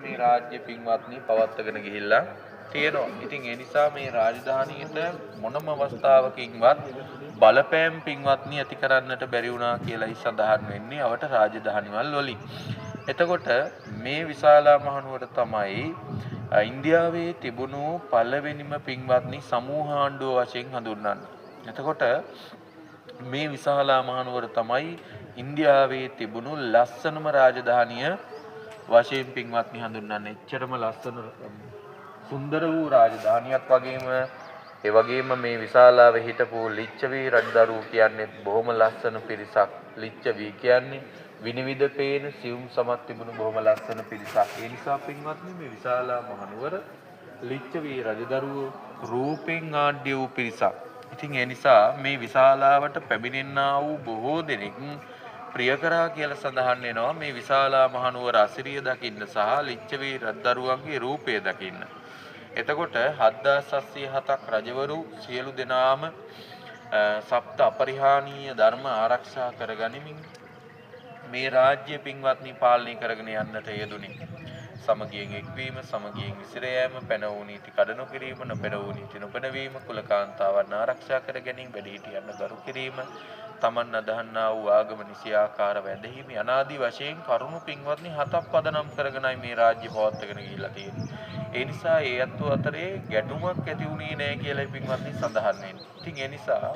මේ රාජ්‍ය පින්වත්නි පවත්වාගෙන ගිහිල්ලා තියෙනවා. ඉතින් ඒ නිසා මේ රාජධානියට මොනම අවස්ථාවකින්වත් බලපෑම් පින්වත්නි ඇති කරන්නට බැරි වුණා කියලායි සඳහන් වෙන්නේ අවට රාජධානිවල වලින්. එතකොට මේ විශාලා මහනුවර තමයි ඉන්දියාවේ තිබුණු පළවෙනිම පින්වත්නි සමූහ ආණ්ඩුව වශයෙන් හඳුන්වන්නේ. එතකොට මේ විශාලා මහනුවර තමයි ඉන්දියාවේ තිබුණු ලස්සනම රාජධානිය වශයෙන් පින්වත්නි හඳුන්වන්නේ. එච්චරම ලස්සන සුන්දර වූ රාජධානියක් වගේම ඒ වගේම මේ විශාලාවේ හිටපු ලිච්ඡවි රජදරුවෝ කියන්නේ බොහොම ලස්සන පිරිසක්. ලිච්ඡවි කියන්නේ විනිවිද පේන සියුම් සමත් තිබුණු බොහොම ලස්සන පිරිසක්. ඒ නිසා පින්වත්නි මේ විශාලා මහනුවර ලිච්ඡවි රජදරුවෝ රූපෙන් ආඩ්‍ය වූ පිරිසක්. ඉතින් ඒ නිසා මේ විශාලාවට පැමිණෙන්නා වූ බොහෝ දෙනෙක් ප්‍රිය කරා කියලා සඳහන් වෙනවා මේ විශාලා මහනුවර අසිරිය දකින්න සහ ලිච්ඡවි රජදරුවන්ගේ රූපය දකින්න. එතකොට 7707ක් රජවරු සියලු දෙනාම සප්ත අපරිහානීය ධර්ම ආරක්ෂා කරගනිමින් මේ රාජ්‍ය පින්වත්නි පාලනය කරගෙන යන්නට යෙදුනේ. සමගියෙන් එක්වීම, සමගියෙන් විසිර යාම, පැනවූ නීති කඩනු කිරීම, නොපැනවූ නීති නොපැනවීම, කුලකාන්තාවන් ආරක්ෂා කර ගැනීම, වැඩිහිටියන් ගරු කිරීම, තමන් අදහන්නා වූ ආගම නිසියාකාර වැඳහීම අනාදී වශයෙන් කරුණු පින්වත්නි හතක් පදනම් කරගෙනයි මේ රාජ්‍ය පවත්වාගෙන ගිහිල්ලා තියෙන්නේ. ඒ නිසා ඒ අත්ව අතරේ ගැටුමක් ඇති වුණේ නැහැ කියලා පින්වත්නි සඳහන් වෙනවා. ඉතින් ඒ නිසා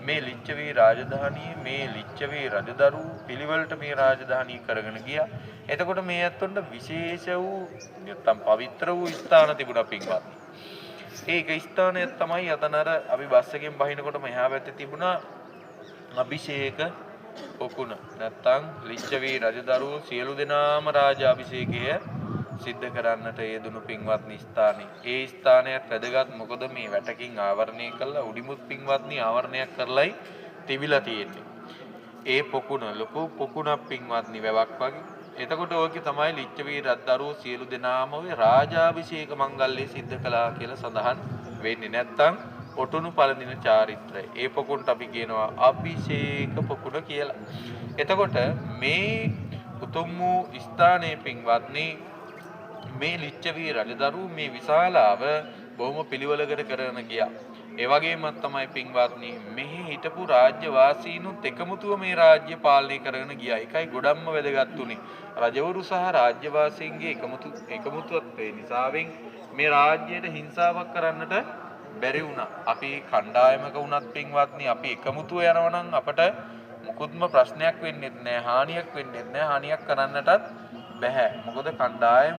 මේ ලිච්ඡවි රාජධානියේ මේ ලිච්ඡවි රජදරු පිළිවෙලට මේ රාජධානිය කරගෙන ගියා. එතකොට මේ අත්වන්ට විශේෂ වූ නැත්නම් පවිත්‍ර වූ ස්ථාන තිබුණා පින්වත්නි. ඒක ස්ථානය තමයි අතනර අපි බස් එකෙන් බහිනකොට මෙහා පැත්තේ තිබුණා අභිෂේක පොකුණ. නැත්නම් ලිච්ඡවි රජදරුවෝ සියලු දෙනාම රාජාභිෂේකය සිද්ධ කරන්නට යෙදුණු පින්වත්නි ස්ථානේ. ඒ ස්ථානයත් වැදගත් මොකද මේ වැටකින් ආවරණය කළා උඩිමුත් පින්වත්නි ආවරණයක් කරලයි තිබිලා තියෙන්නේ. ඒ පොකුණ ලොකු පොකුණක් පින්වත්නි වැවක් වගේ. එතකොට ඕකේ තමයි ලිච්ඡවි රජදරුවෝ සියලු දෙනාම ඔය රාජාභිෂේක මංගල්‍ය සිද්ධ කළා කියලා සඳහන් වෙන්නේ. නැත්නම් ඔටුනු පළඳින චාරිත්‍රය. ඒ පොකුණට අපි කියනවා අභිෂේක පොකුණ කියලා. එතකොට මේ උතුම් වූ ස්ථානයේ පින්වත්නි මේ ලිච්ඡවි රජදරුවෝ මේ විශාලාව බොහොම පිළිවෙලකට කරගෙන ගියා. ඒ වගේම තමයි පින්වත්නි මෙහි හිටපු රාජ්‍ය වාසීනුත් එකමුතුව මේ රාජ්‍ය පාලනය කරගෙන ගියා. ඒකයි ගොඩක්ම වැදගත් උනේ. රජවරු සහ රාජ්‍ය වාසීන්ගේ එකමුතුත්වය නිසාවෙන් මේ රාජ්‍යයට හිංසාවක් කරන්නට බැරි වුණා. අපි කණ්ඩායමක වුණත් පින්වත්නි අපි එකමුතුව යනවා නම් අපට මුකුත්ම ප්‍රශ්නයක් වෙන්නේ නැහැ. හානියක් වෙන්නේ නැහැ. හානියක් කරන්නටත් බැහැ. මොකද කණ්ඩායම